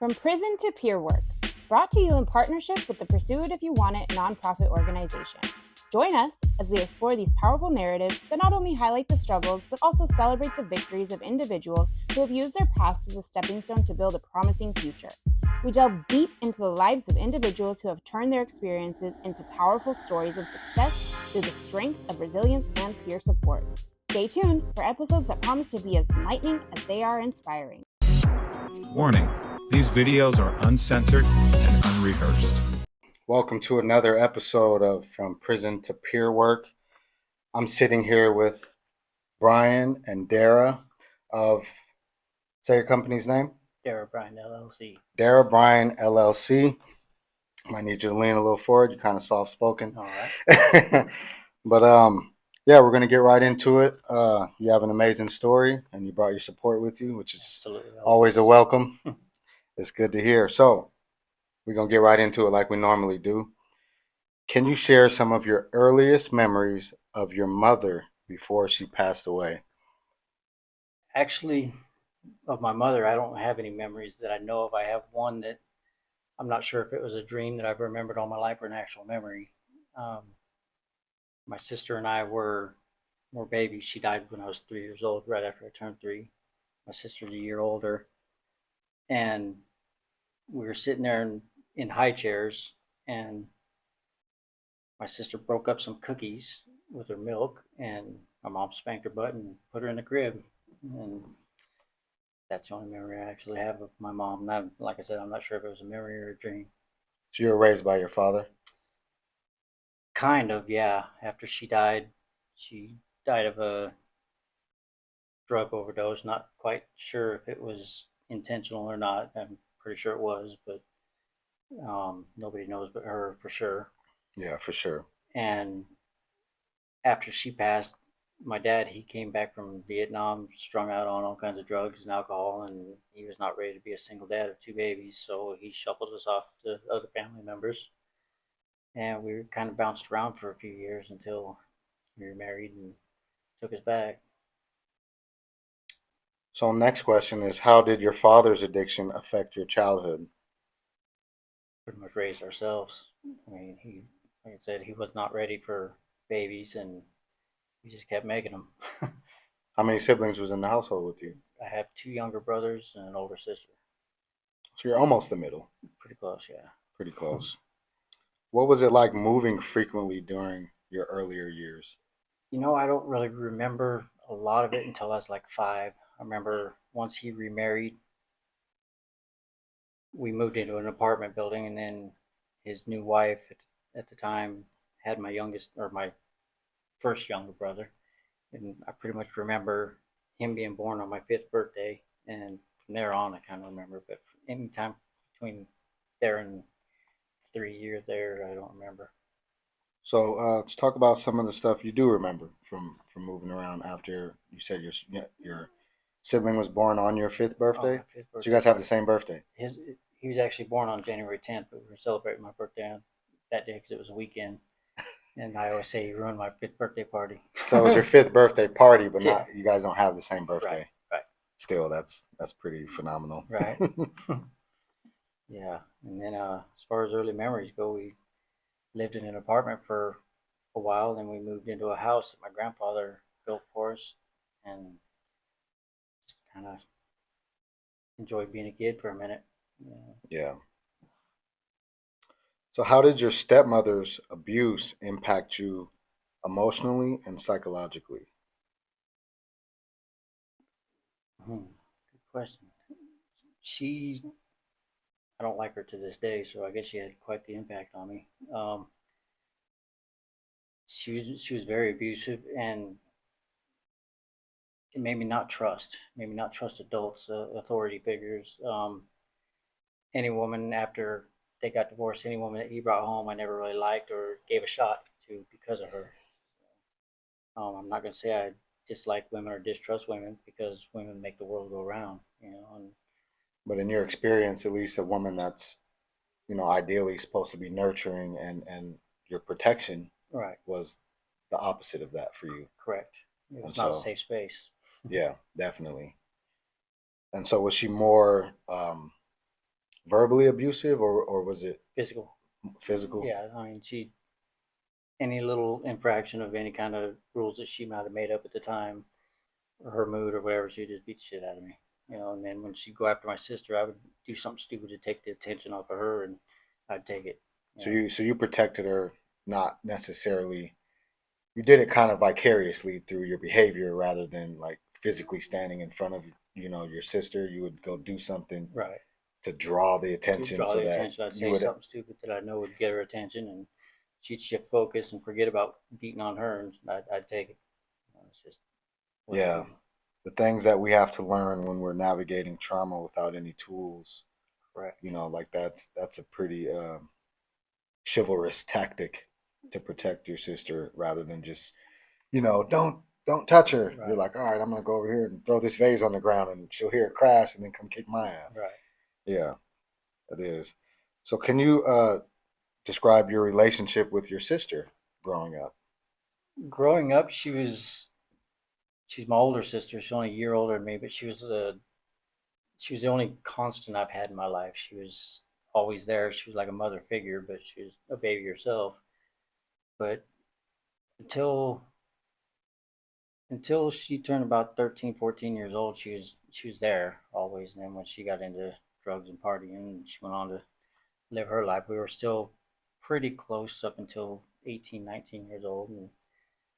From Prison to Peer Work, brought to you in partnership with the Pursue It If You Want It nonprofit organization. Join us as we explore these powerful narratives that not only highlight the struggles, but also celebrate the victories of individuals who have used their past as a stepping stone to build a promising future. We delve deep into the lives of individuals who have turned their experiences into powerful stories of success through the strength of resilience and peer support. Stay tuned for episodes that promise to be as enlightening as they are inspiring. Warning, these videos are uncensored and unrehearsed. Welcome to another episode of From Prison to Peer Work. I'm sitting here with Brian and Dara of, say your company's name? DaraBrian LLC. DaraBrian LLC. Might need you to lean a little forward. You're kind of soft-spoken. All right. But yeah, we're going to get right into it. You have an amazing story, and you brought your support with you, which is Absolutely. always a welcome. It's good to hear. So we're going to get right into it like we normally do. Can you share some of your earliest memories of your mother before she passed away? Actually, of my mother, I don't have any memories that I know of. I have one that I'm not sure if it was a dream that I've remembered all my life or an actual memory. My sister and I were babies. She died when I was 3 years old, right after I turned 3. My sister's a year older. And we were sitting there in high chairs, and my sister broke up some cookies with her milk, and my mom spanked her butt and put her in the crib. And that's the only memory I actually have of my mom. Not, like I said, I'm not sure if it was a memory or a dream. So you were raised by your father? Kind of, yeah. After she died of a drug overdose. Not quite sure if it was intentional or not. I'm pretty sure it was, but nobody knows but her for sure. Yeah, for sure. And after she passed, my dad, he came back from Vietnam, strung out on all kinds of drugs and alcohol, and he was not ready to be a single dad of 2 babies, so he shuffled us off to other family members. And we kind of bounced around for a few years until we were married and took us back. So next question is, how did your father's addiction affect your childhood? Pretty much raised ourselves. I mean, he, like I said, he was not ready for babies, and he just kept making them. How many siblings was in the household with you? I have 2 younger brothers and an older sister. So you're almost the middle. Pretty close, yeah. Pretty close. What was it like moving frequently during your earlier years? You know, I don't really remember a lot of it until I was like 5. I remember once he remarried, we moved into an apartment building, and then his new wife at the time had my first younger brother. And I pretty much remember him being born on my 5th birthday, and from there on I kind of remember, but any time between there and 3 years there, I don't remember. So let's talk about some of the stuff you do remember from moving around after you said your sibling was born on your 5th birthday. Oh, 5th birthday. So you guys have the same birthday. He was actually born on January 10th, but we were celebrating my birthday on that day because it was a weekend. And I always say he ruined my 5th birthday party. So it was your 5th birthday party, but Yeah. not, you guys don't have the same birthday. Right. Still, that's pretty phenomenal. Right. Yeah. And then as far as early memories go, we lived in an apartment for a while. Then we moved into a house that my grandfather built for us, and just kind of enjoyed being a kid for a minute. Yeah. So how did your stepmother's abuse impact you emotionally and psychologically? Good question. I don't like her to this day, so I guess she had quite the impact on me. She was very abusive, and it made me not trust adults, authority figures. Any woman after they got divorced, any woman that he brought home, I never really liked or gave a shot to because of her. I'm not gonna say I dislike women or distrust women, because women make the world go round, But in your experience, at least a woman that's, ideally supposed to be nurturing and your protection Right. was the opposite of that for you. Correct. It was And not a so- safe space. Yeah, definitely. And so was she more Verbally abusive, or was it physical. physical? Yeah, I mean, any little infraction of any kind of rules that she might have made up at the time, or her mood or whatever, she'd just beat the shit out of me. And then when she'd go after my sister, I would do something stupid to take the attention off of her, and I'd take it. You know, So you protected her, not necessarily. You did it kind of vicariously through your behavior rather than like physically standing in front of your sister. You would go do something right. to draw the To attention draw so the that attention, I'd you say would. something stupid that I know would get her attention, and she'd shift focus and forget about beating on her, and I'd take it. It's just what I Yeah, do. the things that we have to learn when we're navigating trauma without any tools, Correct. like that's a pretty chivalrous tactic to protect your sister rather than just, don't touch her. You're Right. like, all right, I'm gonna go over here and throw this vase on the ground, and she'll hear it crash and then come kick my ass. Right. Yeah, it is. So can you describe your relationship with your sister growing up? Growing up, she's my older sister. She's only a year older than me, but she was the only constant I've had in my life. She was always there. She was like a mother figure, but she was a baby herself. But until until she turned about 13, 14 years old, she was there always. And then when she got into drugs and partying, she went on to live her life. We were still pretty close up until 18, 19 years old.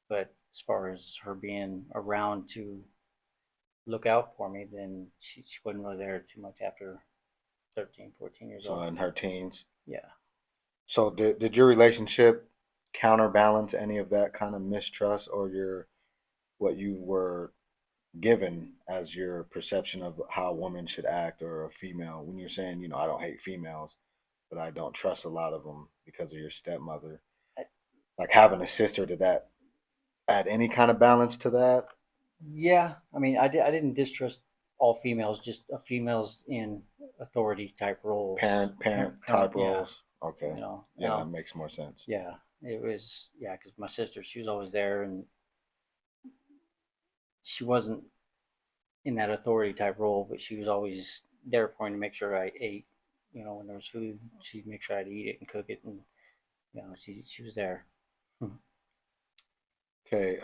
But as far as her being around to look out for me, then she wasn't really there too much after 13, 14 years So old. in her teens. Yeah. So did your relationship counterbalance any of that kind of mistrust or what you were given as your perception of how a woman should act or a female when you're saying, I don't hate females, but I don't trust a lot of them because of your stepmother. Like having a sister, did that add any kind of balance to that? Yeah. I mean, I didn't distrust all females, just females in authority type roles. Parent Parent, type yeah. roles? Okay. You know, Yeah, that makes more sense. yeah, it was, yeah, because my sister, she was always there, and she wasn't in that authority type role, but she was always there for me to make sure I ate. When there was food, she'd make sure I'd eat it and cook it, and she was there. Okay.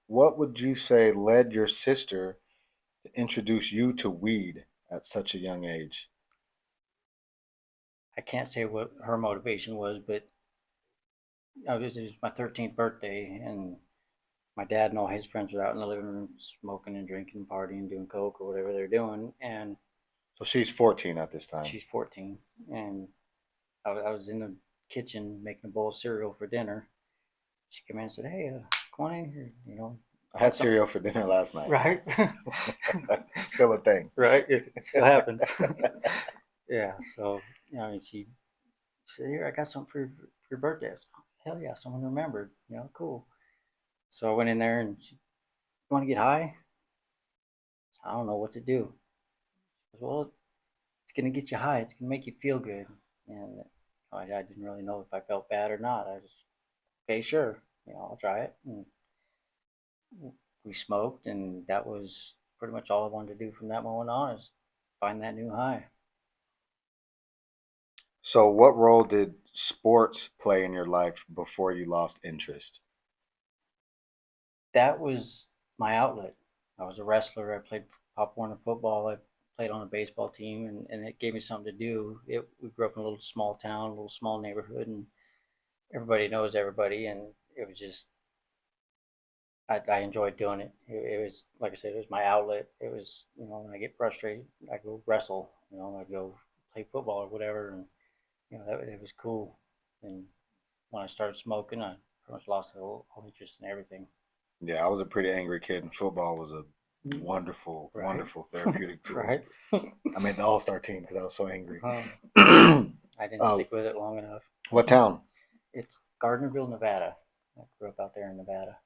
What would you say led your sister to introduce you to weed at such a young age? I can't say what her motivation was, but it was my 13th birthday, and my dad and all his friends were out in the living room smoking and drinking, partying, doing coke or whatever they're doing, and So she's 14 at this time. she's 14, and I was in the kitchen making a bowl of cereal for dinner. She came in and said, "Hey, come on in here. I had cereal for dinner last night. Right, Still a thing. right. It still happens." Yeah. So she said, "Here, I got something for your birthday." I said, "Oh, hell yeah, someone remembered. Cool." So I went in there and she, "You want to get high?" I don't know what to do. She goes, "Well, it's gonna get you high. It's gonna make you feel good." And I didn't really know if I felt bad or not. I just, okay, sure, I'll try it. And we smoked, and that was pretty much all I wanted to do from that moment on, is find that new high. So, what role did sports play in your life before you lost interest? That was my outlet. I was a wrestler. I played Pop Warner football. I played on a baseball team, and it gave me something to do. We grew up in a little small town, a little small neighborhood, and everybody knows everybody, and it was just, I enjoyed doing it. It was, like I said, it was my outlet. It was, when I get frustrated, I go wrestle. I go play football or whatever, and it was cool. And when I started smoking, I pretty much lost all interest in everything. Yeah, I was a pretty angry kid, and football was a wonderful, Right. wonderful therapeutic tool. Right. I made the All-Star team because I was so angry. I didn't stick with it long enough. What town? It's Gardnerville, Nevada. I grew up out there in Nevada.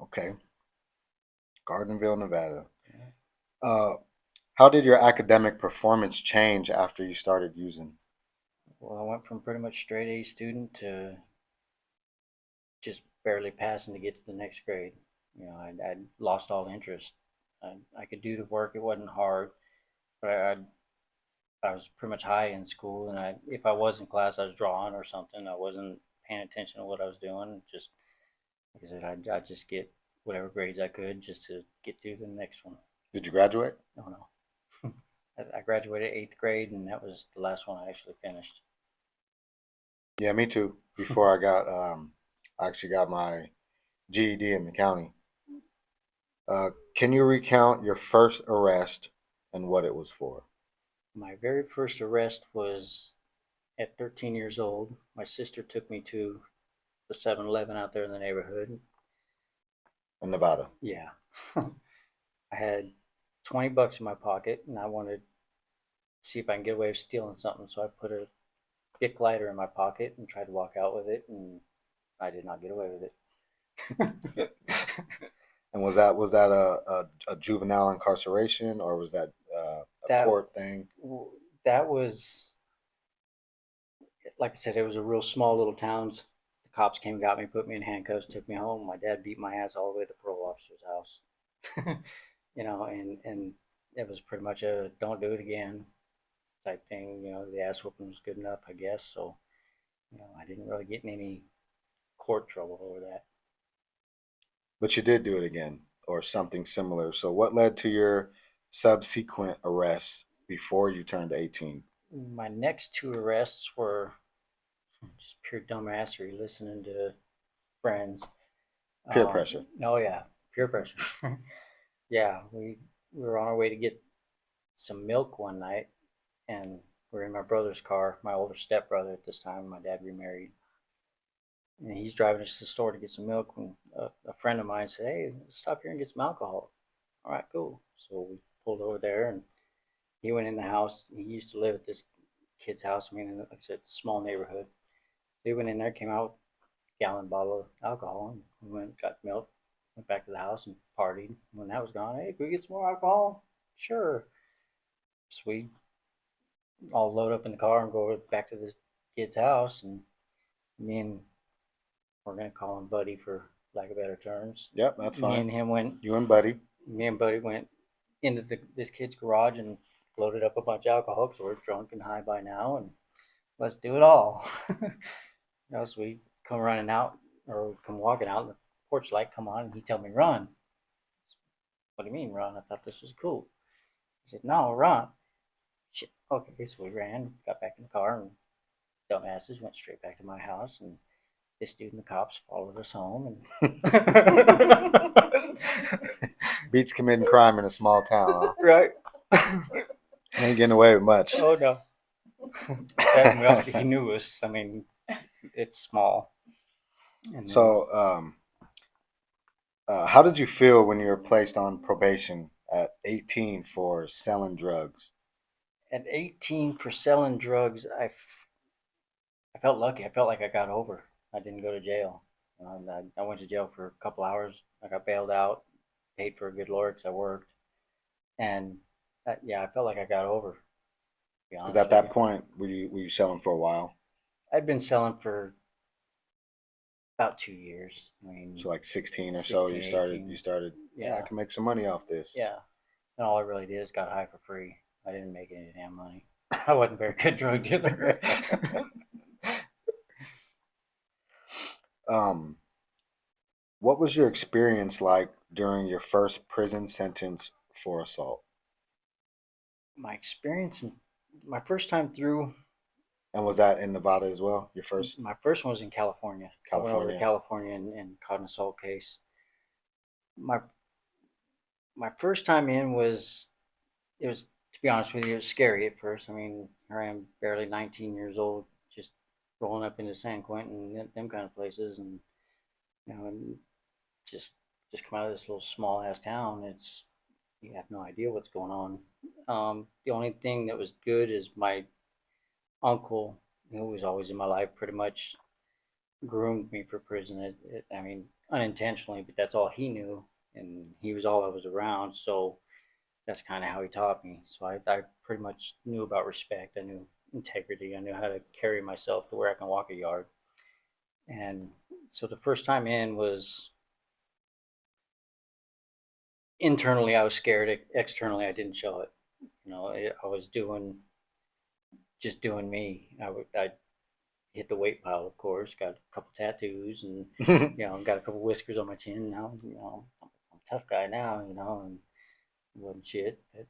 Okay. Gardnerville, Nevada. Yeah. How did your academic performance change after you started using? Well, I went from pretty much straight A student to just barely passing to get to the next grade. I lost all interest. I could do the work. It wasn't hard, but I was pretty much high in school, and if I was in class, I was drawing or something. I wasn't paying attention to what I was doing. Just like I said, I'd just get whatever grades I could just to get through the next one. Did you graduate? Oh no, I graduated 8th grade, and that was the last one I actually finished. Yeah, me too. Before I actually got my GED in the county. Can you recount your first arrest and what it was for? My very first arrest was at 13 years old. My sister took me to the 7-Eleven out there in the neighborhood. In Nevada. Yeah. I had $20 in my pocket, and I wanted to see if I can get away with stealing something. So I put a Bic lighter in my pocket and tried to walk out with it, and I did not get away with it. And was that a juvenile incarceration, or was that a court thing? That was, like I said, it was a real small little town. The cops came, got me, put me in handcuffs, took me home. My dad beat my ass all the way to the parole officer's house. And it was pretty much a don't do it again type thing. The ass whooping was good enough, I guess. So, I didn't really get in any court trouble over that. But you did do it again, or something similar. So what led to your subsequent arrests before you turned 18? My next 2 arrests were just pure dumbassery, listening to friends. Peer pressure. Oh yeah, peer pressure. Yeah, we were on our way to get some milk one night, and we were in my brother's car, my older stepbrother at this time. My dad remarried, and he's driving us to the store to get some milk. And a friend of mine said, "Hey, let's stop here and get some alcohol." All right, cool. So we pulled over there, and he went in the house. He used to live at this kid's house. I mean, like I said, it's a small neighborhood. So he went in there, came out, gallon bottle of alcohol, and we went, got milk, went back to the house and partied. When that was gone, hey, can we get some more alcohol? Sure. So we all load up in the car and go back to this kid's house, and me and we're gonna call him Buddy for lack of better terms. Yep, that's fine. Me and him went. You and Buddy. Me and Buddy went into this kid's garage and loaded up a bunch of alcohol because we're drunk and high by now, and let's do it all. So we come running out, or come walking out, and the porch light come on, and he tell me run. What do you mean run? I thought this was cool. He said, no, run. Shit. Okay, so we ran, got back in the car, and dumbasses went straight back to my house, and this dude and the cops followed us home. And Beats committing crime in a small town, huh? Right. Ain't getting away with much. Oh no. He knew us. I mean, it's small. And So, how did you feel when you were placed on probation at 18 for selling drugs? At 18 for selling drugs, I felt lucky. I felt like I got over. I didn't go to jail. I went to jail for a couple hours. I got bailed out, paid for a good lawyer because I worked, and I felt like I got over. Because at that point, were you selling for a while? I'd been selling for about 2 years. I mean, So like 16 or 16, so, you 18. started. Yeah, I can make some money off this. Yeah, and all I really did is got high for free. I didn't make any damn money. I wasn't a very good drug dealer. What was your experience like during your first prison sentence for assault? My experience, my first time through. And was that in Nevada as well? Your first? My first one was in California. I went over to California and caught an assault case. My first time in was, to be honest with you, it was scary at first. I mean, here I am, barely 19 years old, just rolling up into San Quentin and them kind of places, and and just come out of this little small ass town. You have no idea what's going on. The only thing that was good is my uncle, who was always in my life, pretty much groomed me for prison. I mean, unintentionally, but that's all he knew, and he was all I was around. So that's kind of how he taught me. So I pretty much knew about respect. I knew integrity. I knew how to carry myself to where I can walk a yard. And so the first time in was, internally I was scared. Externally I didn't show it. I was doing just doing me. I hit the weight pile, of course. Got a couple tattoos, and got a couple whiskers on my chin. Now, I'm a tough guy now, and wasn't shit. I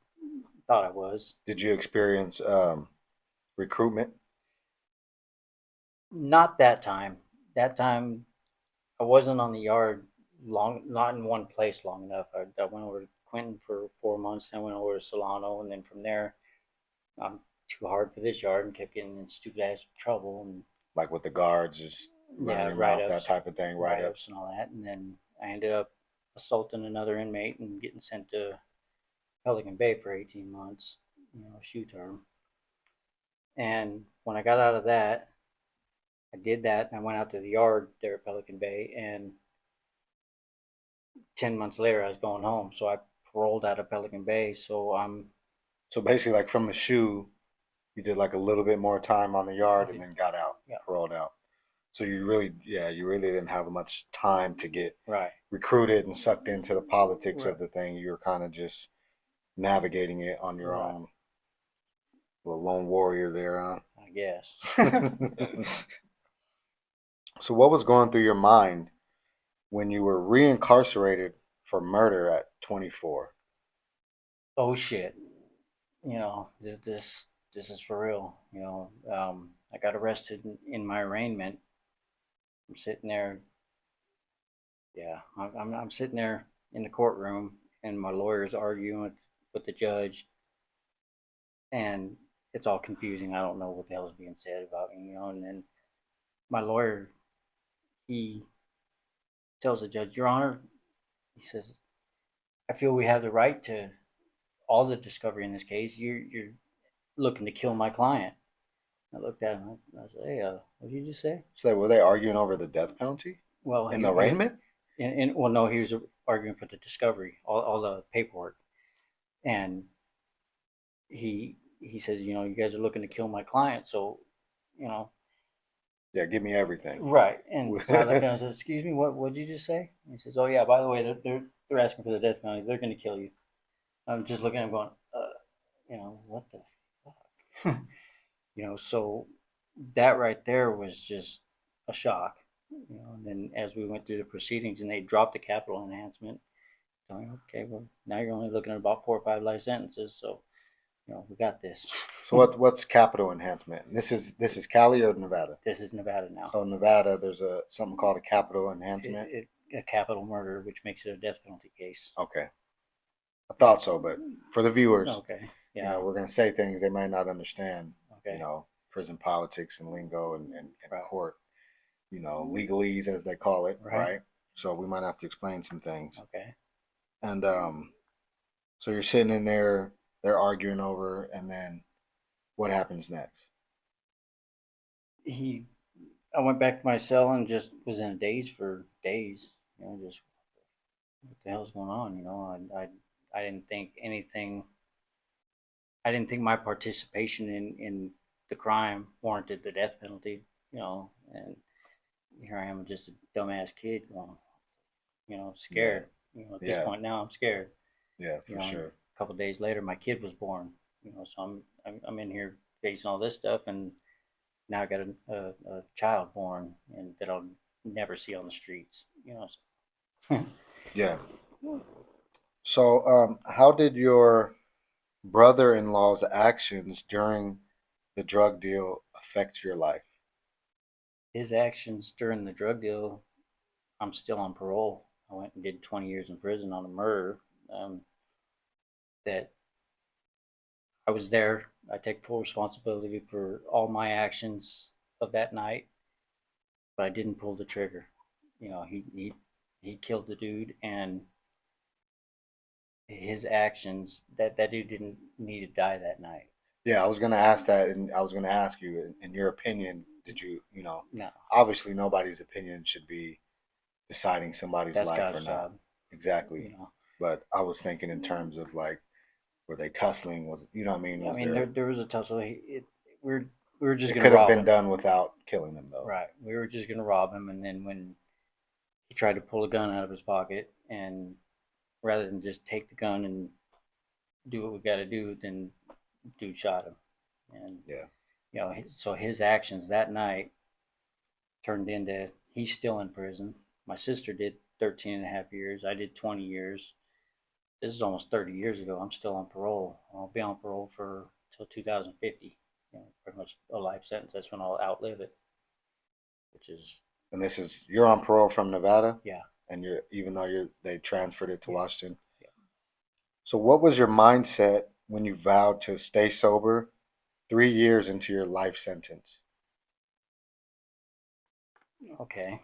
thought I was. Did you experience recruitment? Not that time. That time, I wasn't on the yard long, not in one place long enough. I went over to Quentin for 4 months, then went over to Solano, and then from there, I'm too hard for this yard and kept getting in stupid ass trouble and Like with the guards, just running your mouth, that type of thing, write-ups. and all that. And then I ended up assaulting another inmate and getting sent to Pelican Bay for 18 months, a shoe term. And when I got out of that, I did that and I went out to the yard there at Pelican Bay, and 10 months later I was going home. So I paroled out of Pelican Bay. So So basically, like from the shoe, you did like a little bit more time on the yard and then got out, paroled out. So you really didn't have much time to get recruited and sucked into the politics of the thing. You were kind of just navigating it on your own. A lone warrior there, huh? I guess. So what was going through your mind when you were reincarcerated for murder at 24? Oh shit. This is for real. I got arrested in my arraignment. I'm sitting there. Yeah, I'm sitting there in the courtroom, and my lawyer's arguing with the judge, and it's all confusing. I don't know what the hell is being said about me, And then my lawyer, he tells the judge, "Your Honor," he says, "I feel we have the right to all the discovery in this case. You're looking to kill my client." I looked at him. I said, "Hey, what did you just say?" So were they arguing over the death penalty? Well, in the arraignment? Well, no, he was arguing for the discovery, all the paperwork, and he says, "You guys are looking to kill my client, so, Yeah, give me everything." Right. And so I looked at him and said, "Excuse me, what did you just say?" And he says, "Oh yeah, by the way, they're asking for the death penalty. They're going to kill you." I'm just looking at him going, what the fuck? So that right there was just a shock. And then as we went through the proceedings and they dropped the capital enhancement, okay, well, now you're only looking at about 4 or 5 life sentences. So, we got this. So what's capital enhancement? This is Cali or Nevada? This is Nevada now. So Nevada, there's something called a capital enhancement. A capital murder, which makes it a death penalty case. Okay. I thought so, but for the viewers, okay, yeah, we're going to say things they might not understand. Okay. Prison politics and lingo and court, legalese as they call it, right? So we might have to explain some things. Okay. And so you're sitting in there, they're arguing over, and then what happens next? I went back to my cell and just was in a daze for days. Just what the hell's going on? I didn't think anything. I didn't think my participation in the crime warranted the death penalty. And here I am, just a dumbass kid, going, scared. At this point now, I'm scared. Yeah, for sure. A couple of days later, my kid was born. So I'm in here facing all this stuff, and now I got a child born, and that I'll never see on the streets. So. Yeah. So, how did your brother-in-law's actions during the drug deal affect your life? His actions during the drug deal, I'm still on parole. I went and did 20 years in prison on a murder. That I was there. I take full responsibility for all my actions of that night, but I didn't pull the trigger. He killed the dude, and his actions, that dude didn't need to die that night. Yeah, I was going to ask that, and I was going to ask you, in your opinion, did you, No. Obviously nobody's opinion should be deciding somebody's That's life God's or not. job. Exactly. But I was thinking in terms of like, were they tussling? Was, you know what I mean? There was a tussle. We were just it going to rob him. could have been done without killing him, though. Right. We were just going to rob him, and then when he tried to pull a gun out of his pocket, and rather than just take the gun and do what we got to do, then dude shot him. And yeah, So his actions that night turned into he's still in prison. My sister did 13 and a half years. I did 20 years. This is almost 30 years ago. I'm still on parole. I'll be on parole for till 2050. Pretty much a life sentence. That's when I'll outlive it, which is, And this is you're on parole from Nevada, yeah. and you're even though they transferred it to Yeah. Washington. Yeah. So what was your mindset when you vowed to stay sober 3 years into your life sentence? Okay.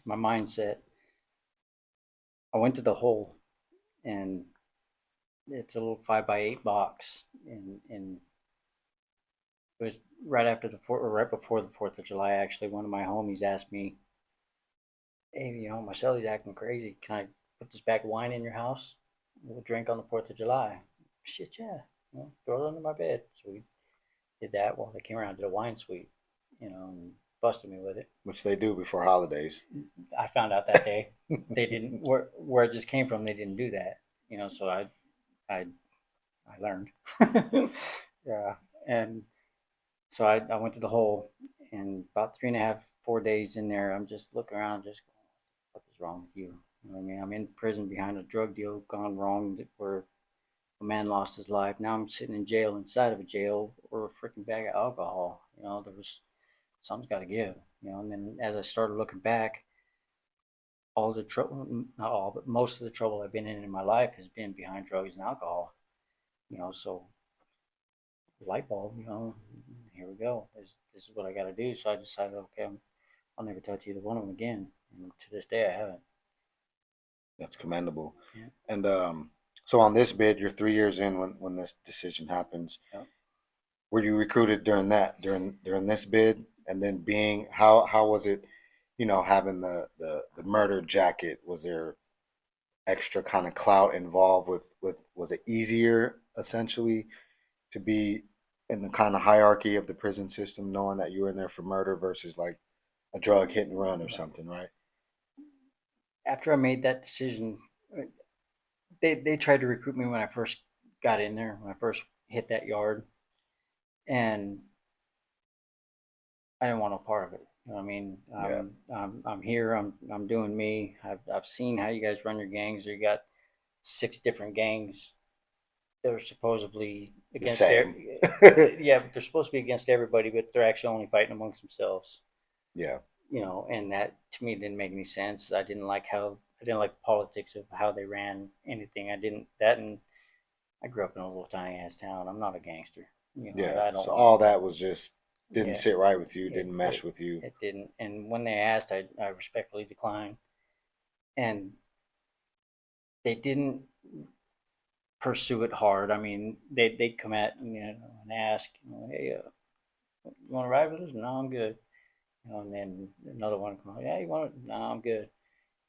My mindset. I went to the hole, and it's a little 5x8 box, and it was right after right before the 4th of July. Actually, one of my homies asked me, "Hey, Marcelli's acting crazy. Can I put this bag of wine in your house? We'll drink on the 4th of July." Shit, yeah. Throw it under my bed. So we did that. Well, they came around and did a wine suite, and busted me with it. Which they do before holidays. I found out that day they didn't. Where it just came from, they didn't do that. So I learned. Yeah, and so I went to the hole, and about 3.5, 4 days in there, I'm just looking around, just going, what is wrong with you? You know what I mean? I'm in prison behind a drug deal gone wrong where a man lost his life. Now I'm sitting in jail inside of a jail or a freaking bag of alcohol. There was something's got to give. And then as I started looking back, all the trouble, not all, but most of the trouble I've been in my life has been behind drugs and alcohol. So light bulb, here we go. This is what I got to do. So I decided, okay, I'll never touch either one of them again. And to this day, I haven't. That's commendable. Yeah. And so on this bid, you're 3 years in when this decision happens. Yeah. Were you recruited during this bid? And then how was it, having the murder jacket? Was there extra kind of clout involved with was it easier essentially to be in the kind of hierarchy of the prison system knowing that you were in there for murder versus like a drug hit and run or something, right? After I made that decision, they tried to recruit me when I first got in there, when I first hit that yard, and I didn't want no part of it. I mean, I'm here. I'm doing me. I've seen how you guys run your gangs. You got 6 different gangs that are supposedly against yeah, but they're supposed to be against everybody, but they're actually only fighting amongst themselves. Yeah. And that to me didn't make any sense. I didn't like the politics of how they ran anything. And I grew up in a little tiny ass town. I'm not a gangster. Yeah. I don't So want all that was just didn't Yeah. sit right with you, didn't mesh with you. It didn't. And when they asked, I respectfully declined. And they didn't pursue it hard. I mean, they'd come at and ask, hey, you want to ride with us? No, I'm good. And then another one come, yeah, you want to? No, I'm good.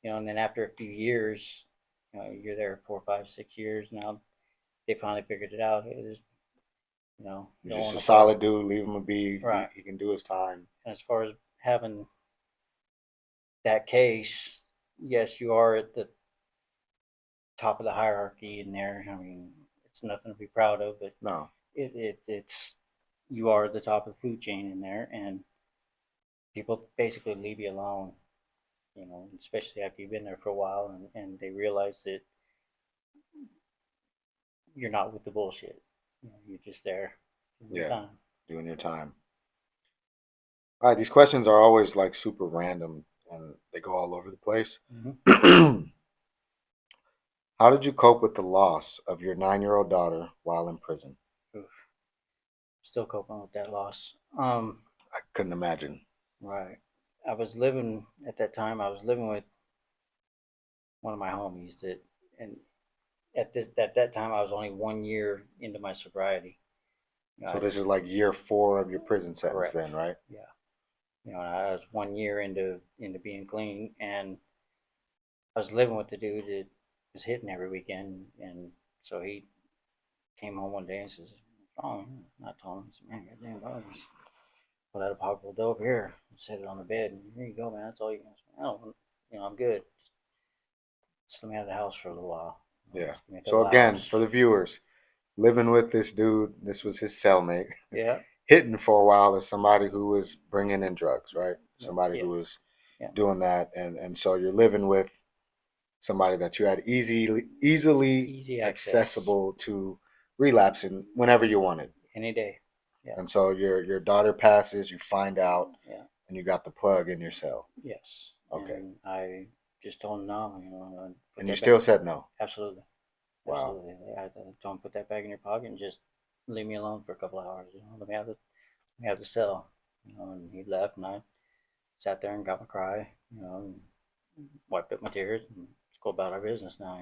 And then after a few years, you're there 4, 5, 6 years. Now they finally figured it out. It is, He's just a solid dude. Leave him be. Right. He can do his time. And as far as having that case, yes, you are at the top of the hierarchy in there. I mean, it's nothing to be proud of, but No. It's you are at the top of the food chain in there, and people basically leave you alone. Especially after you've been there for a while, and they realize that you're not with the bullshit. You're just there. Doing your time. All right, these questions are always like super random and they go all over the place. Mm-hmm. How did you cope with the loss of your 9-year-old daughter while in prison? Oof. Still coping with that loss. I couldn't imagine. Right. At that time, I was living with one of my homies and at that time, I was only 1 year into my sobriety. So this is like year 4 of your prison sentence. Correct. Then, right? Yeah. I was 1 year into being clean, and I was living with the dude that was hitting every weekend, and so he came home one day and says, "What's wrong?" And I told him, I said, "Man, goddamn, bro, just pull out a pocketful of dope here and set it on the bed, and here you go, man. That's all you can." I'm good. Just let me out of the house for a little while. Yeah. So again, for the viewers, living with this dude, this was his cellmate. Yeah. hidden for a while as somebody who was bringing in drugs, right? Somebody Yeah. who was Yeah. doing that, and so you're living with somebody that you had easily Easy access. accessible to relapsing whenever you wanted. Any day. Yeah. And so your daughter passes, you find out, Yeah. and you got the plug in your cell. Yes. Okay. And I just told him no, put And you that still back. said no. Absolutely. Wow. Absolutely. I told him put that back in your pocket and just leave me alone for a couple of hours. Let me have the cell. And he left, and I sat there and got my cry. And wiped up my tears, and let's go about our business now.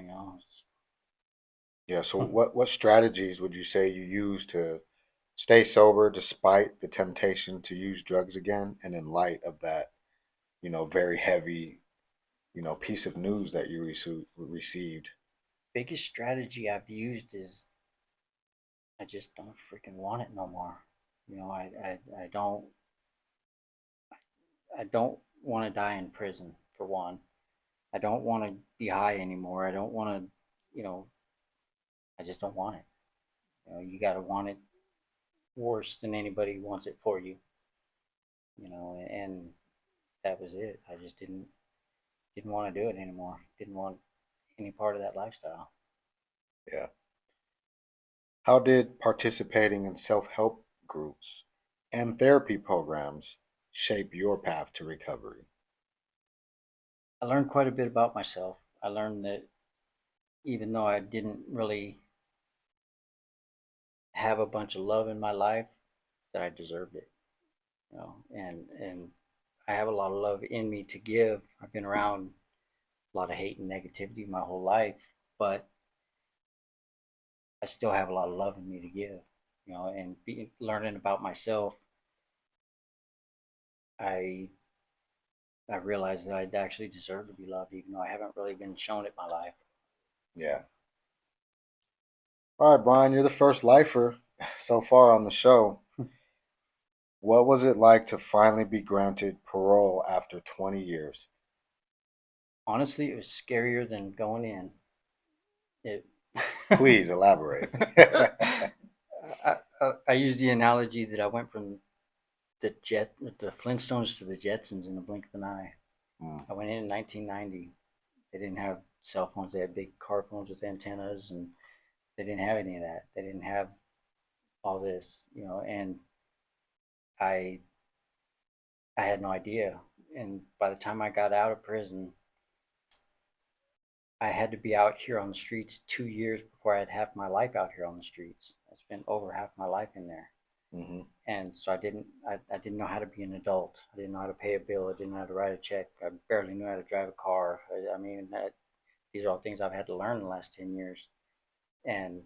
Yeah. So what strategies would you say you use to stay sober despite the temptation to use drugs again, and in light of that, very heavy, piece of news that you received? Biggest strategy I've used is I just don't freaking want it no more. I don't want to die in prison for one. I don't want to be high anymore. I don't want to, I just don't want it. You got to want it worse than anybody wants it for you. And that was it. I just didn't want to do it anymore. Didn't want any part of that lifestyle. Yeah. How did participating in self-help groups and therapy programs shape your path to recovery? I learned quite a bit about myself. I learned that even though I didn't really have a bunch of love in my life, that I deserved it. And I have a lot of love in me to give. I've been around a lot of hate and negativity my whole life, but I still have a lot of love in me to give. And learning about myself, I I realized that I actually deserve to be loved, even though I haven't really been shown it in my life. Yeah. All right, Brian, you're the first lifer so far on the show. What was it like to finally be granted parole after 20 years? Honestly, it was scarier than going in. It. Please elaborate. I use the analogy that I went from the Flintstones to the Jetsons in the blink of an eye. Mm. I went in 1990. They didn't have cell phones. They had big car phones with antennas, and they didn't have any of that. They didn't have all this, and I I had no idea. And by the time I got out of prison, I had to be out here on the streets 2 years before I had half my life out here on the streets. I spent over half my life in there. Hmm. And so I didn't know how to be an adult. I didn't know how to pay a bill. I didn't know how to write a check. I barely knew how to drive a car. I mean, these are all things I've had to learn in the last 10 years. And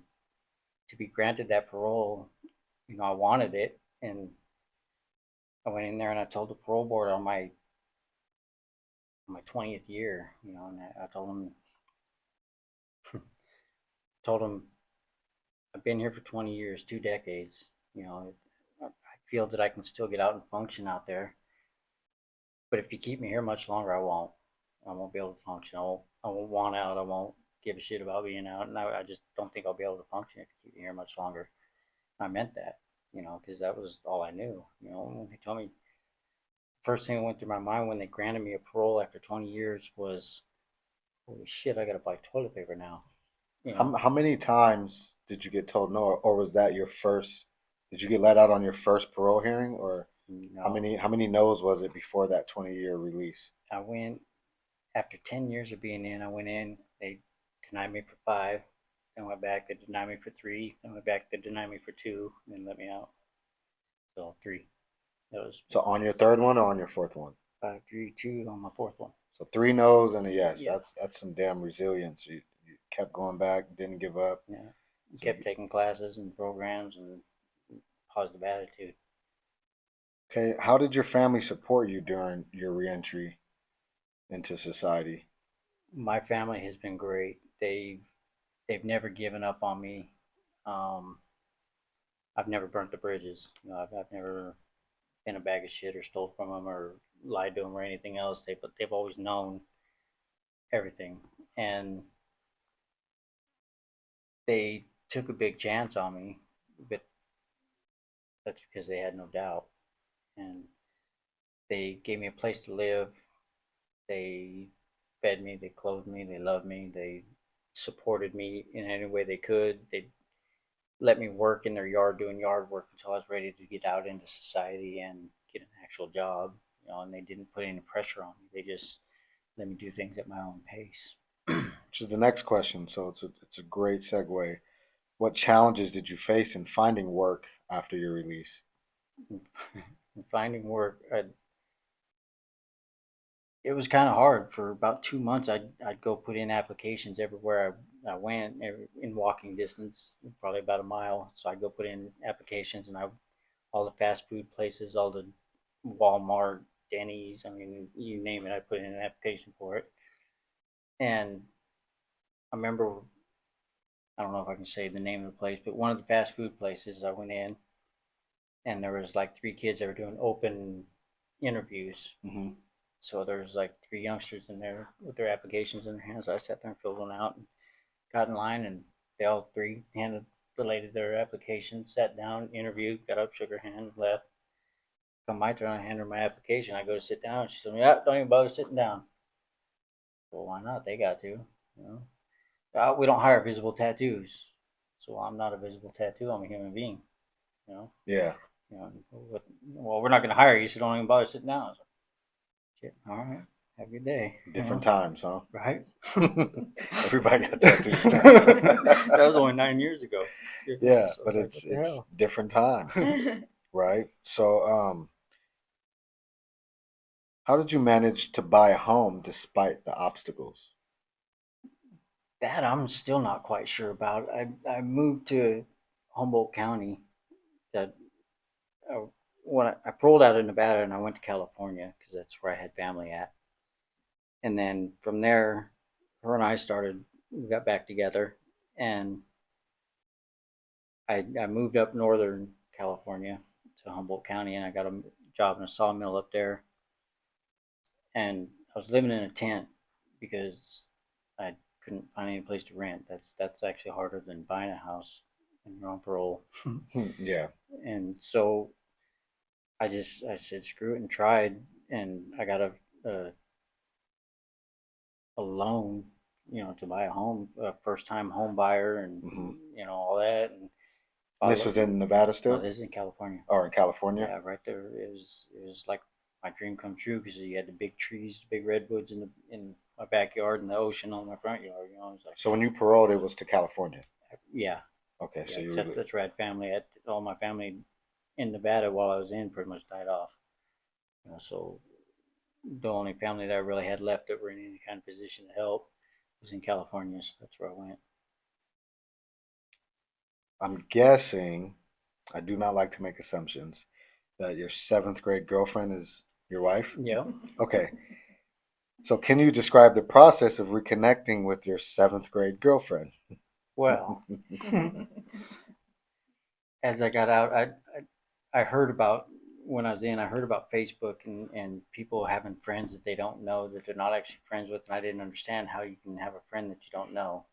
to be granted that parole, I wanted it. And I went in there and I told the parole board on my 20th year, and I told them I've been here for 20 years, 2 decades. I feel that I can still get out and function out there. But if you keep me here much longer, I won't. I won't be able to function. I won't want out. I won't give a shit about being out. And I just don't think I'll be able to function if you keep me here much longer. I meant that, because that was all I knew. When they told me, first thing that went through my mind when they granted me a parole after 20 years was, holy shit, I got to buy toilet paper now. How many times did you get told no, or was that your first? Did you get let out on your first parole hearing, or how No, many no's was it before that 20-year release? I went after 10 years of being in. I went in. They denied me for 5. Then went back. They denied me for 3. Then went back. They denied me for 2. And then let me out. So 3. That was So on your third one or on your fourth one? 5, 3, 2 on my 4th one. So 3 no's and a yes. Yeah. That's some damn resilience. You kept going back, didn't give up. Yeah. So Kept taking classes and programs and positive attitude. okay, how did your family support you during your reentry into society? My family has been great. They've never given up on me. Um, I've never burnt the bridges. I've never been a bag of shit or stole from them or lied to them or anything else. They've always known everything, and they took a big chance on me, but that's because they had no doubt. And they gave me a place to live. They fed me, they clothed me, they loved me, they supported me in any way they could. They let me work in their yard doing yard work until I was ready to get out into society and get an actual job. And they didn't put any pressure on me. They just let me do things at my own pace. Which is the next question. So it's a great segue. What challenges did you face in finding work after your release? Finding work, it was kind of hard. For about 2 months. I'd go put in applications everywhere I went, in walking distance, probably about a mile. So I'd go put in applications, and all the fast food places, all the Walmart, Denny's, I mean, you name it, I put in an application for it. And I remember, I don't know if I can say the name of the place, but one of the fast food places I went in, and there was like 3 kids that were doing open interviews. Mm-hmm. So there's like 3 youngsters in there with their applications in their hands. I sat there and filled one out and got in line, and they all 3 handed the lady their application, sat down, interviewed, got up, shook her hand, left. Come my turn, I hand her my application. I go to sit down. She said, "Yeah, don't even bother sitting down." Well, why not? They got to, we don't hire visible tattoos. So I'm not a visible tattoo. I'm a human being, Yeah. Well, we're not going to hire you, so don't even bother sitting down. So, shit, all right. Have a good day. Different times, huh? Right? Everybody got tattoos now. That was only 9 years ago. Yeah, So but like, it's what the hell? different time, right? So, how did you manage to buy a home despite the obstacles? That I'm still not quite sure about. I moved to Humboldt County. That when I paroled out of Nevada and I went to California because that's where I had family at. And then from there, her and I we got back together, and I moved up northern California to Humboldt County, and I got a job in a sawmill up there. And I was living in a tent because I couldn't find any place to rent. That's actually harder than buying a house when you're on parole. Yeah. And so I said screw it and tried, and I got a loan, to buy a home, a first time home buyer, and all that. And This was in Nevada no, still? this is in California. Or in California? Yeah, right there. It was like my dream come true because you had the big trees, big redwoods in my backyard, and the ocean on my front yard. It was like, So when you paroled, it was to California? yeah. Okay, so Yeah, that's where I had family. All my family in Nevada while I was in pretty much died off. So the only family that I really had left that were in any kind of position to help was in California. So that's where I went. I'm guessing, I do not like to make assumptions, that your 7th grade girlfriend is your wife? Yeah. Okay. So can you describe the process of reconnecting with your 7th grade girlfriend? Well, as I got out, I heard about, when I was in, I heard about Facebook and people having friends that they don't know, that they're not actually friends with, and I didn't understand how you can have a friend that you don't know.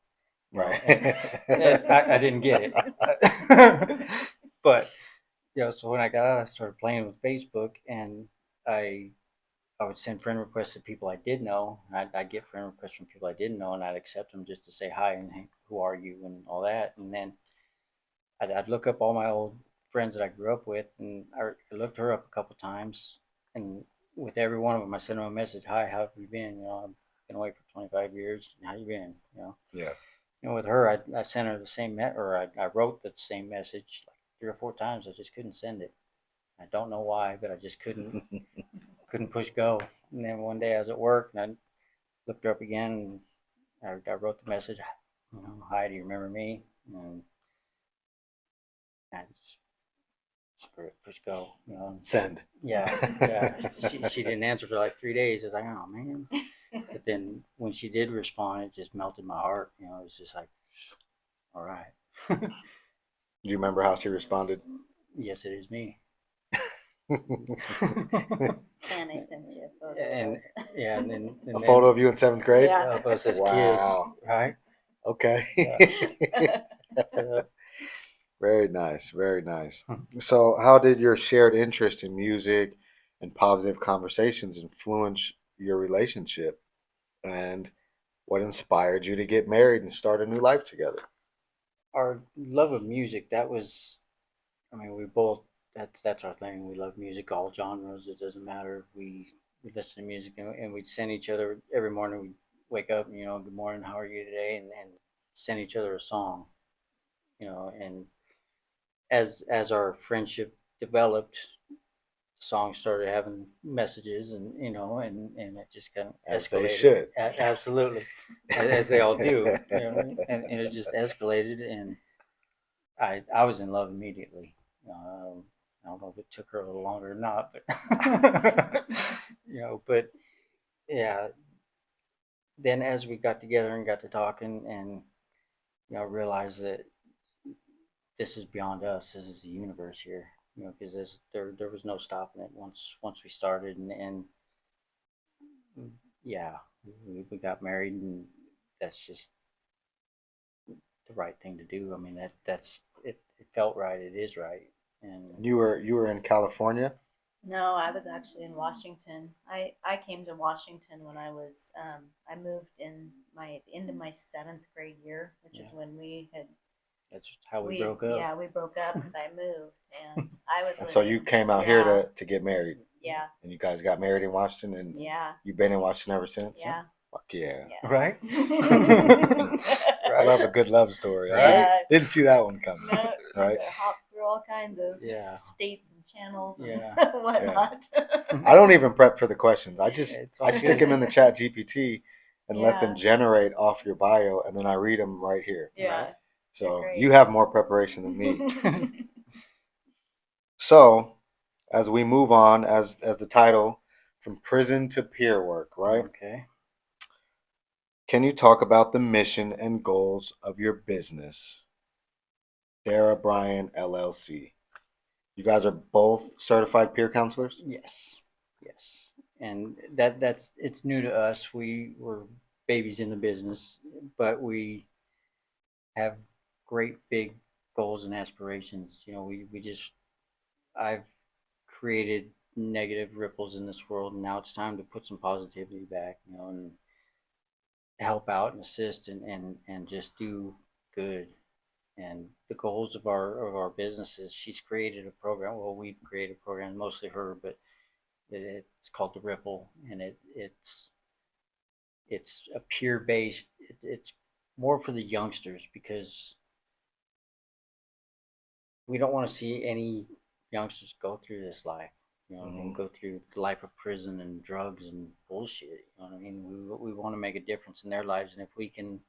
Right. I didn't get it. But so when I got out, I started playing with Facebook, and I would send friend requests to people I did know. I'd get friend requests from people I didn't know, and I'd accept them just to say hi and hey, who are you and all that. And then I'd look up all my old friends that I grew up with, and I looked her up a couple times, and with every one of them, I sent them a message: "Hi, how have you been? I've been away for 25 years. How you been? Yeah. With her, I sent her the same I wrote the same message like 3 or 4 times. I just couldn't send it. I don't know why, but I just couldn't push go. And then one day I was at work, and I looked her up again, and I wrote the message: "Hi, do you remember me?" And I just screw it, push go. Send. Yeah. She didn't answer for like 3 days. I was like, oh man. But then when she did respond, it just melted my heart. It was just like, all right. Do you remember how she responded? Yes, it is me. And I sent you a photo. And then A photo of you in 7th grade? Yeah. of us as Wow. kids, right? Okay. Yeah. Very nice. Very nice. So, how did your shared interest in music and positive conversations influence your relationship? And what inspired you to get married and start a new life together? Our love of music, that was, I mean, we both, that's our thing. We love music, all genres. It doesn't matter. We listen to music, and we'd send each other every morning. We'd wake up, and, good morning, how are you today? And send each other a song, and as our friendship developed, songs started having messages, and it just kind of As they escalated. should. Absolutely, as they all do, and it just escalated, and I was in love immediately. I don't know if it took her a little longer or not, but but yeah. Then as we got together and got to talking, and realized that this is beyond us. This is the universe here. Because there was no stopping it once we started, and yeah, we got married, and that's just the right thing to do. I mean, that's it. It felt right. It is right, and You were in California? No, I was actually in Washington. I came to Washington when I moved in my end of my seventh grade year, which is when that's how we broke up. Yeah, we broke up because I moved, and I was And so you came out here to get married. Yeah. And you guys got married in Washington, and Yeah. you've been in Washington ever since? Yeah. Fuck yeah. Yeah. Right? I love a good love story. I Yeah. didn't see that one coming. No, Right? hop through all kinds of Yeah. states and channels and Yeah. whatnot. I don't even prep for the questions. I It's all stick good. them in the chat GPT and let them Yeah. generate off your bio, and then I read them right here. Yeah. So great. you have more preparation than me. So as we move on, as the title, from prison to peer work, right? Okay. Can you talk about the mission and goals of your business, DaraBrian LLC? You guys are both certified peer counselors? Yes. Yes. And that's it's new to us. We were babies in the business, but we have great big goals and aspirations. We just I've created negative ripples in this world, and now it's time to put some positivity back, and help out and assist, and just do good. And the goals of our businesses, she's created a program. Well, we've created a program, mostly her, but it's called the Ripple, and it's a peer based. It's more for the youngsters, because we don't want to see any youngsters go through this life. What I mean? Go through the life of prison and drugs and bullshit. You know what I mean? We want to make a difference in their lives, and if we can,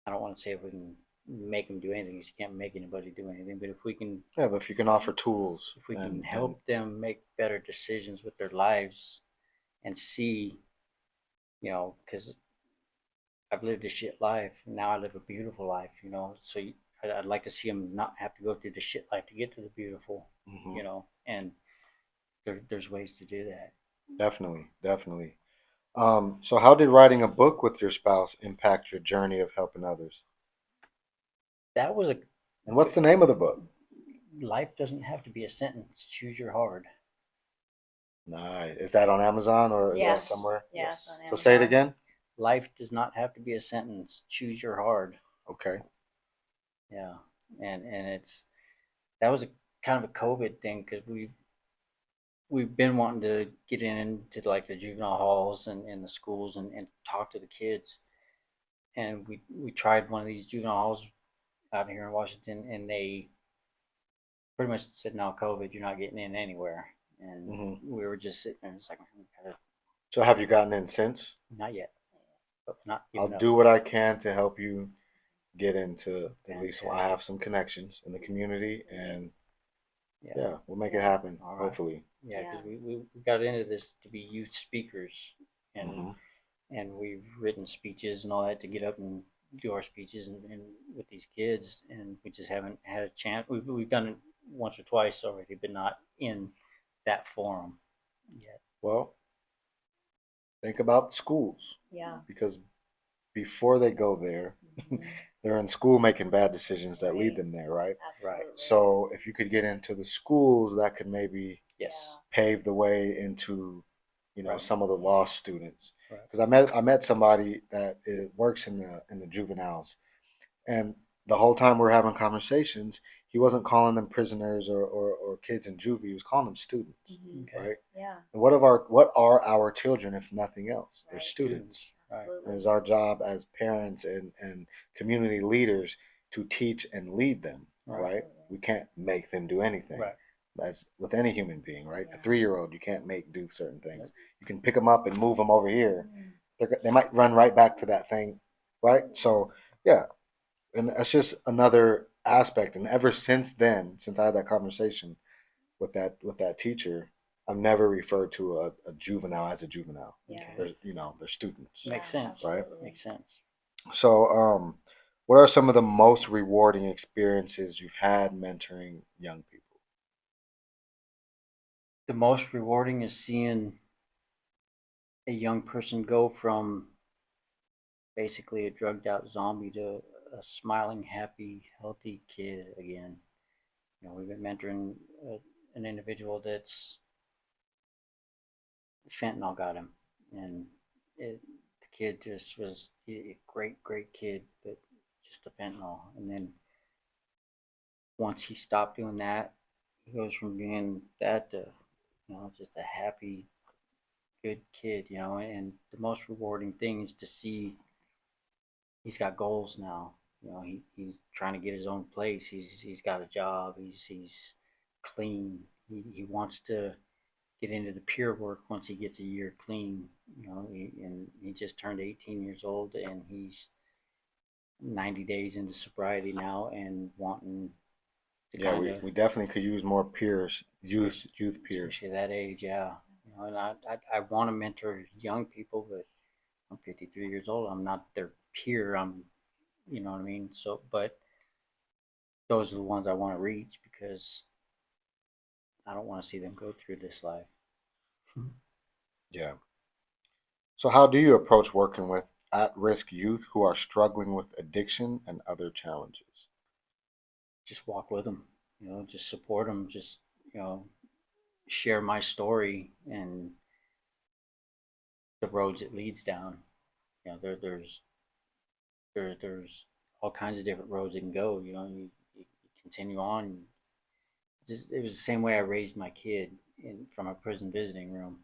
I don't want to say if we can make them do anything, because you can't make anybody do anything. But if we can, Yeah, but if you can offer tools, if we can help them make better decisions with their lives, and see, because I've lived a shit life, and now I live a beautiful life. So I'd like to see them not have to go through the shit life to get to the beautiful. And there's ways to do that. Definitely, definitely. So how did writing a book with your spouse impact your journey of helping others? That was And what's the name of the book? Life Doesn't Have to Be a Sentence. Choose Your Hard. Nice. Is that on Amazon, or is that Yes. somewhere? Yes. So say it again. Life does not have to be a sentence. Choose your hard. Okay. Yeah, and that was a kind of a COVID thing, because we've been wanting to get into like the juvenile halls and the schools, and talk to the kids, and we tried one of these juvenile halls out here in Washington, and they pretty much said, no, COVID, you're not getting in anywhere. And we were just sitting there, and it's like, So have you gotten in since? not yet, but not I'll giving up. do what I can to help you get into, at least I have some connections in the community, and yeah, we'll make it happen, All right. Hopefully. Yeah, because we got into this to be youth speakers, and we've written speeches and all that to get up and do our speeches and with these kids, and we just haven't had a chance. We've done it once or twice already, but not in that forum yet. Well, think about schools. Yeah. Because before they go there, They're in school making bad decisions that lead Right. them there, right? Right. Absolutely. So if you could get into the schools, that could maybe Yes. pave the way into, Right. some of the lost students. Right. Because I met somebody that works in the juveniles, and the whole time we're having conversations, he wasn't calling them prisoners or kids in juvie. He was calling them students, Mhm. Okay. right? Yeah. And what are our children if nothing else? They're Right. students. Right. And Absolutely. it's our job as parents and community leaders to teach and lead them, Right. right? Absolutely. We can't make them do anything. Right. That's with any human being, right? A Yeah. 3-year-old, you can't make do certain things. Nope. You can pick them up and move them over here. Mm. They might run right back to that thing, right? So yeah, and that's just another aspect. And ever since then, since I had that conversation with that teacher, I've never referred to a juvenile as a juvenile. Yeah. Okay. They're students. Yeah, Makes sense. Right? absolutely. Makes sense. So, what are some of the most rewarding experiences you've had mentoring young people? The most rewarding is seeing a young person go from basically a drugged out zombie to a smiling, happy, healthy kid again. We've been mentoring an individual that's fentanyl got him, and the kid just was a great, great kid, but just the fentanyl. And then once he stopped doing that, he goes from being that to, just a happy, good kid, and the most rewarding thing is to see he's got goals now. He's trying to get his own place. He's got a job. He's clean. He wants to get into the peer work once he gets a year clean. And he just turned 18 years old, and he's 90 days into sobriety now, and wanting to Yeah, kind of, we definitely could use more peers, youth peers. especially that age, yeah. And I want to mentor young people, but I'm 53 years old. I'm not their peer. You know what I mean? So, but those are the ones I want to reach because I don't want to see them go through this life. Yeah. So, how do you approach working with at-risk youth who are struggling with addiction and other challenges? Just walk with them, just support them, just, you know, share my story and the roads it leads down. There's all kinds of different roads it can go. You continue on. It was the same way I raised my kid from a prison visiting room.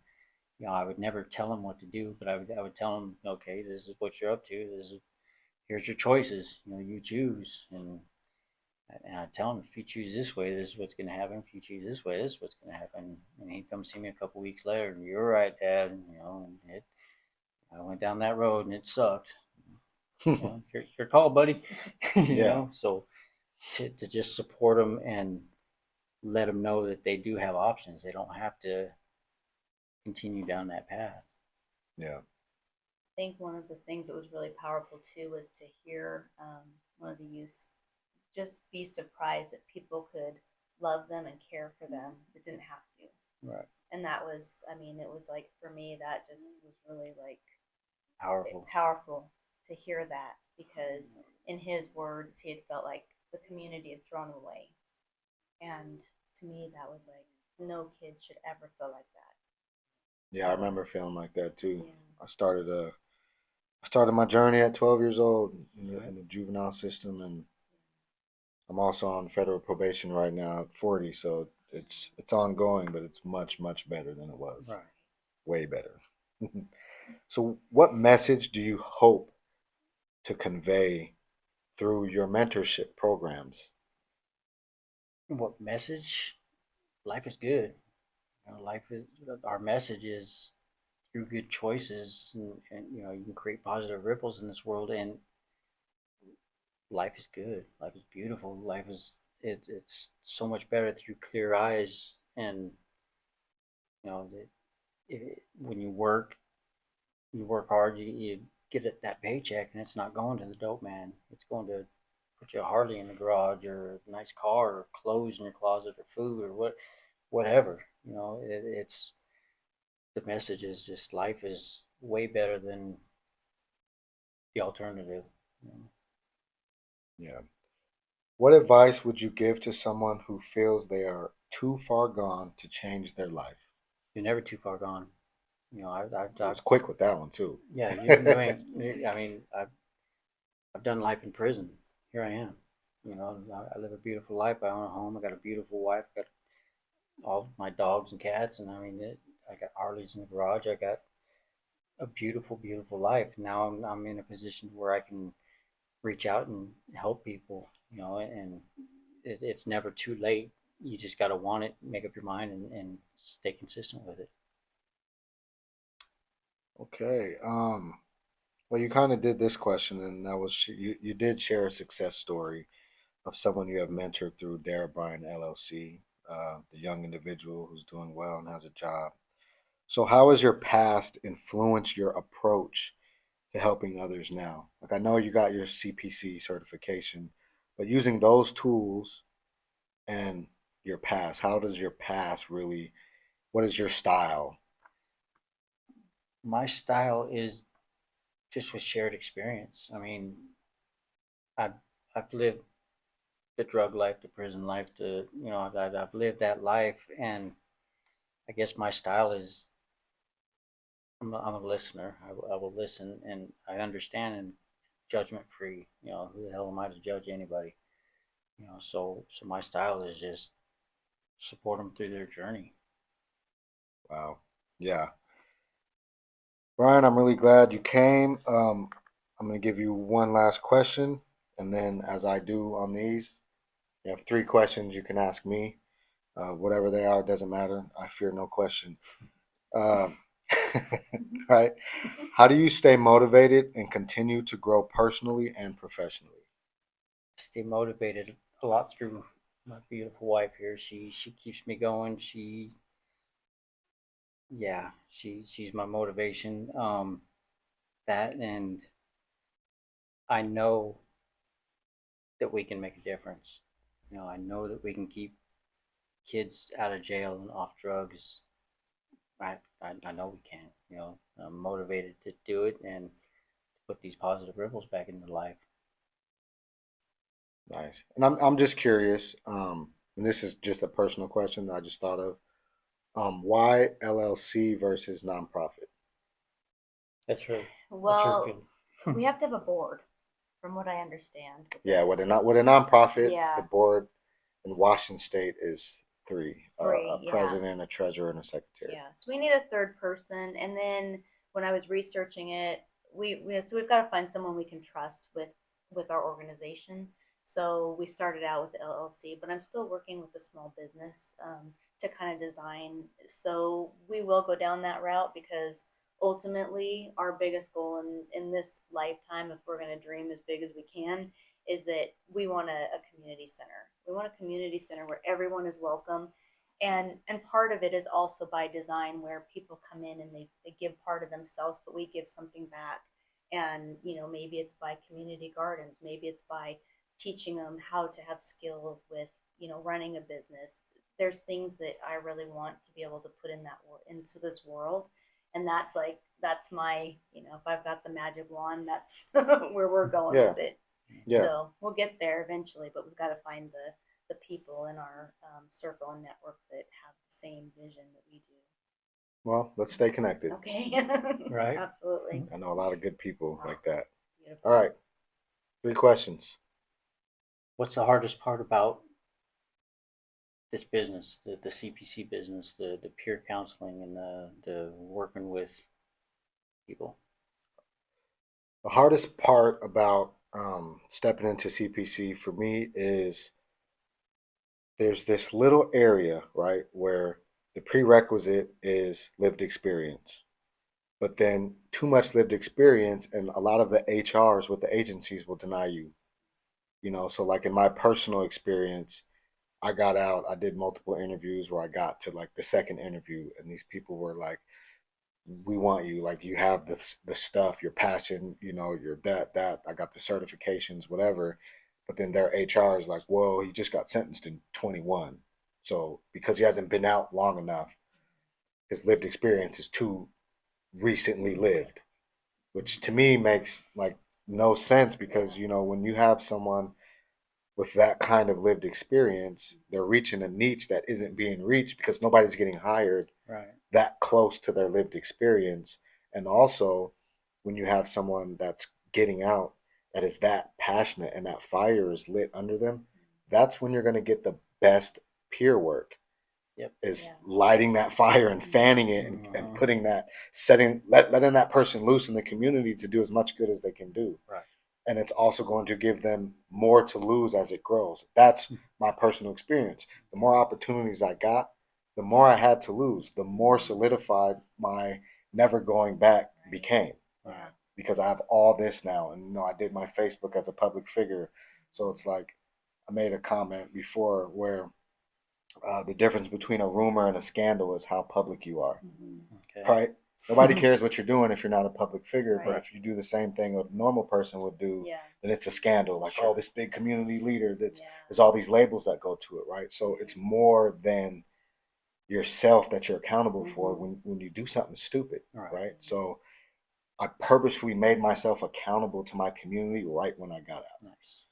I would never tell him what to do, but I would tell him, okay, this is what you're up to. Here's your choices. You choose. And I tell him, if you choose this way, this is what's going to happen. If you choose this way, this is what's going to happen. And he'd come see me a couple weeks later, and you're right, Dad. And I went down that road, and it sucked. Your call, buddy. Yeah. So to just support them and let them know that they do have options. They don't have to continue down that path. Yeah. I think one of the things that was really powerful too was to hear one of the youths just be surprised that people could love them and care for them that didn't have to. Right. And that was, I mean, it was like for me that just was really like Powerful. to hear that, because in his words he had felt like the community had thrown him away. And to me that was like, no kid should ever feel like that. Yeah, I remember feeling like that too. Yeah. I started my journey at 12 years old in the juvenile system, and I'm also on federal probation right now at 40. So it's ongoing, but it's much better than it was. Right. Way better. So, what message do you hope to convey through your mentorship programs? What message? Life is good. Life is, our message is through good choices, and you can create positive ripples in this world, and life is good. Life is beautiful. Life is it's so much better through clear eyes, and when you work hard, you get that paycheck, and it's not going to the dope man. It's going to put you a Harley in the garage, or a nice car, or clothes in your closet, or food, or whatever. It's the message is just life is way better than the alternative. Yeah. What advice would you give to someone who feels they are too far gone to change their life? You're never too far gone. I was quick with that one too. Yeah, you ain't. I mean, I've done life in prison. Here I am. I live a beautiful life. I own a home. I got a beautiful wife. I got all my dogs and cats, and I got Harleys in the garage. I got a beautiful, beautiful life. Now I'm in a position where I can reach out and help people. And it's never too late. You just got to want it, make up your mind, and stay consistent with it. Okay. Well, you kind of did this question, and that was you did share a success story of someone you have mentored through DaraBrian LLC, the young individual who's doing well and has a job. So, how has your past influenced your approach to helping others now? Like, I know you got your CPC certification, but using those tools and your past, how does your past really, what is your style? My style is just with shared experience. I mean, I've I've lived the drug life, the prison life, I've lived that life, and I guess my style is I'm a listener. I will listen, and I understand, and judgment free. Who the hell am I to judge anybody? So my style is just support them through their journey. Wow. Yeah. Brian, I'm really glad you came. I'm going to give you one last question. And then, as I do on these, you have three questions you can ask me. Whatever they are, doesn't matter. I fear no question. Um, right. How do you stay motivated and continue to grow personally and professionally? Stay motivated a lot through my beautiful wife here. She keeps me going. She's my motivation. That, and I know that we can make a difference. I know that we can keep kids out of jail and off drugs. I know we can. I'm motivated to do it and put these positive ripples back into life. Nice. And I'm just curious, and this is just a personal question that I just thought of. Why LLC versus nonprofit? That's her. Well, we have to have a board, from what I understand. Yeah, with a nonprofit, Yeah. the board in Washington State is three: a Yeah. president, a treasurer, and a secretary. Yeah, so we need a third person. And then when I was researching it, so we've got to find someone we can trust with our organization. So we started out with the LLC, but I'm still working with a small business to kind of design. So we will go down that route because ultimately our biggest goal in this lifetime, if we're going to dream as big as we can, is that we want a community center. We want a community center where everyone is welcome, and part of it is also by design, where people come in and they give part of themselves, but we give something back. And maybe it's by community gardens, maybe it's by teaching them how to have skills with running a business. There's things that I really want to be able to put into this world, and that's my if I've got the magic wand, that's where we're going with it. Yeah. So we'll get there eventually, but we've got to find the people in our circle and network that have the same vision that we do. Well, let's stay connected. Okay. Right. Absolutely. I know a lot of good people like that. Beautiful. All right. 3 questions. What's the hardest part about this business, the CPC business, the peer counseling, and the working with people? The hardest part about stepping into CPC for me is there's this little area, right, where the prerequisite is lived experience. But then too much lived experience, and a lot of the HRs with the agencies will deny you. So like in my personal experience, I got out, I did multiple interviews where I got to like the second interview, and these people were like, we want you, like you have the stuff, your passion, you're that, I got the certifications, whatever. But then their HR is like, well, he just got sentenced in 21. So because he hasn't been out long enough, his lived experience is too recently lived, which to me makes like no sense, because when you have someone with that kind of lived experience, they're reaching a niche that isn't being reached because nobody's getting hired Right. that close to their lived experience. And also, when you have someone that's getting out that is that passionate and that fire is lit under them, that's when you're going to get the best peer work. Yep. Is Yeah. lighting that fire and fanning it and putting that letting that person loose in the community to do as much good as they can do. Right. And it's also going to give them more to lose as it grows. That's my personal experience. The more opportunities I got, the more I had to lose, the more solidified my never going back became. Yeah. Because I have all this now, and I did my Facebook as a public figure, so it's like I made a comment before where the difference between a rumor and a scandal is how public you are. Okay. Right? Nobody cares what you're doing if you're not a public figure, but Right. if you do the same thing a normal person would do, Yeah. then it's a scandal. Like, Sure. oh, this big community leader. Yeah. There's all these labels that go to it, right? So it's more than yourself that you're accountable for when you do something stupid, right? So I purposefully made myself accountable to my community right when I got out. Nice.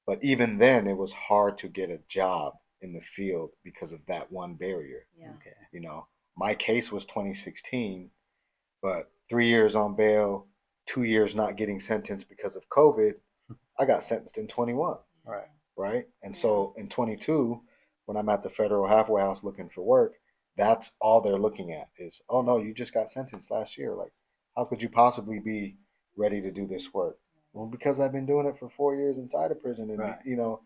But even then, it was hard to get a job in the field because of that one barrier. Yeah. Okay. My case was 2016, but 3 years on bail, 2 years not getting sentenced because of COVID, I got sentenced in 21, Right. right? And so in 22, when I'm at the federal halfway house looking for work, that's all they're looking at is, oh no, you just got sentenced last year. Like, how could you possibly be ready to do this work? Well, because I've been doing it for 4 years inside of prison and, Right.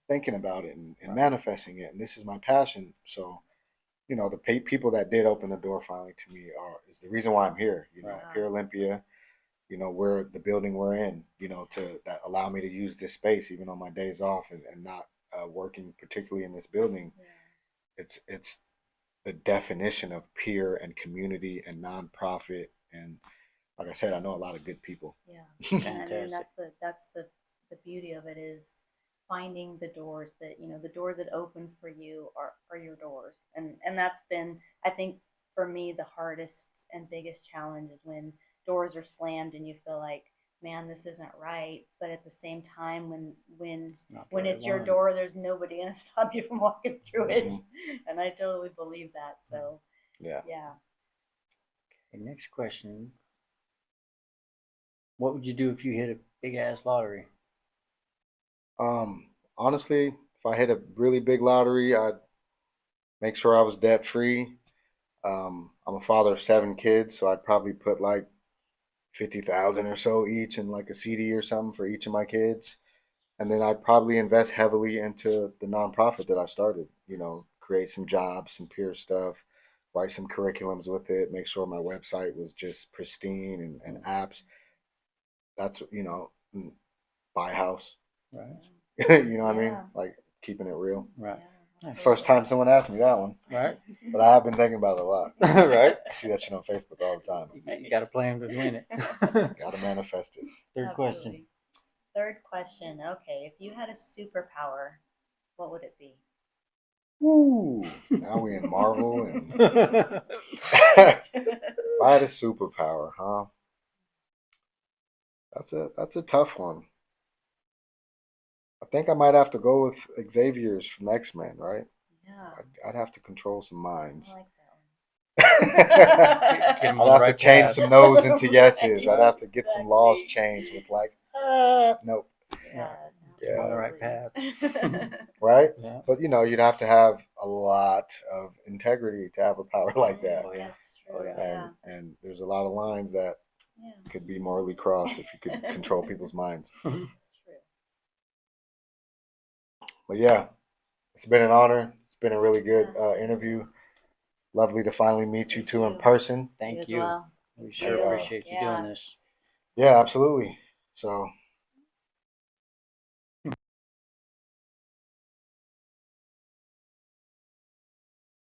thinking about it and Right. manifesting it. And this is my passion. So, the people that did open the door finally to me is the reason why I'm here. Right. Pure Olympia, we're the building we're in, to that allow me to use this space even on my days off and not working particularly in this building. Yeah. It's the definition of peer and community and nonprofit. And like I said, I know a lot of good people. Yeah. And Fantastic. that's the beauty of it is finding the doors that the doors that open for you are your doors, and that's been, I think, for me the hardest and biggest challenge is when doors are slammed and you feel like, man, this isn't right, but at the same time when it's your door, there's nobody gonna stop you from walking through it. And I totally believe that. So Yeah. Okay, next question. What would you do if you hit a big ass lottery? Honestly, if I hit a really big lottery, I'd make sure I was debt free. I'm a father of 7 kids, so I'd probably put like 50,000 or so each in like a CD or something for each of my kids, and then I'd probably invest heavily into the nonprofit that I started. Create some jobs, some peer stuff, write some curriculums with it, make sure my website was just pristine and apps. That's buy a house. Right. What I mean? Like keeping it real. Right. It's the first time someone asked me that one. Right. But I have been thinking about it a lot. Right. I see that shit on Facebook all the time. You got to plan to win it. Gotta manifest it. Third question. Third question. Okay, if you had a superpower, what would it be? Woo! Now we in Marvel and if I had a superpower, huh? That's a tough one. I think I might have to go with Xavier's from X-Men, right? Yeah, I'd have to control some minds. I like that one. I'd Get 'em on have the to right change path. some no's into yeses. I'd Right, have to get some laws exactly. changed with like, nope, Yeah, Yeah. On the right path. absolutely. right? Yeah. But you'd have to have a lot of integrity to have a power like that. Oh, yeah. That's true. Oh, yeah. And there's a lot of lines that Yeah, could be morally crossed if you could control people's minds. true. But yeah, it's been an honor. It's been a really good interview. Lovely to finally meet you two in person. Thank as you. well. We sure Yeah. appreciate you doing this. Yeah, absolutely. So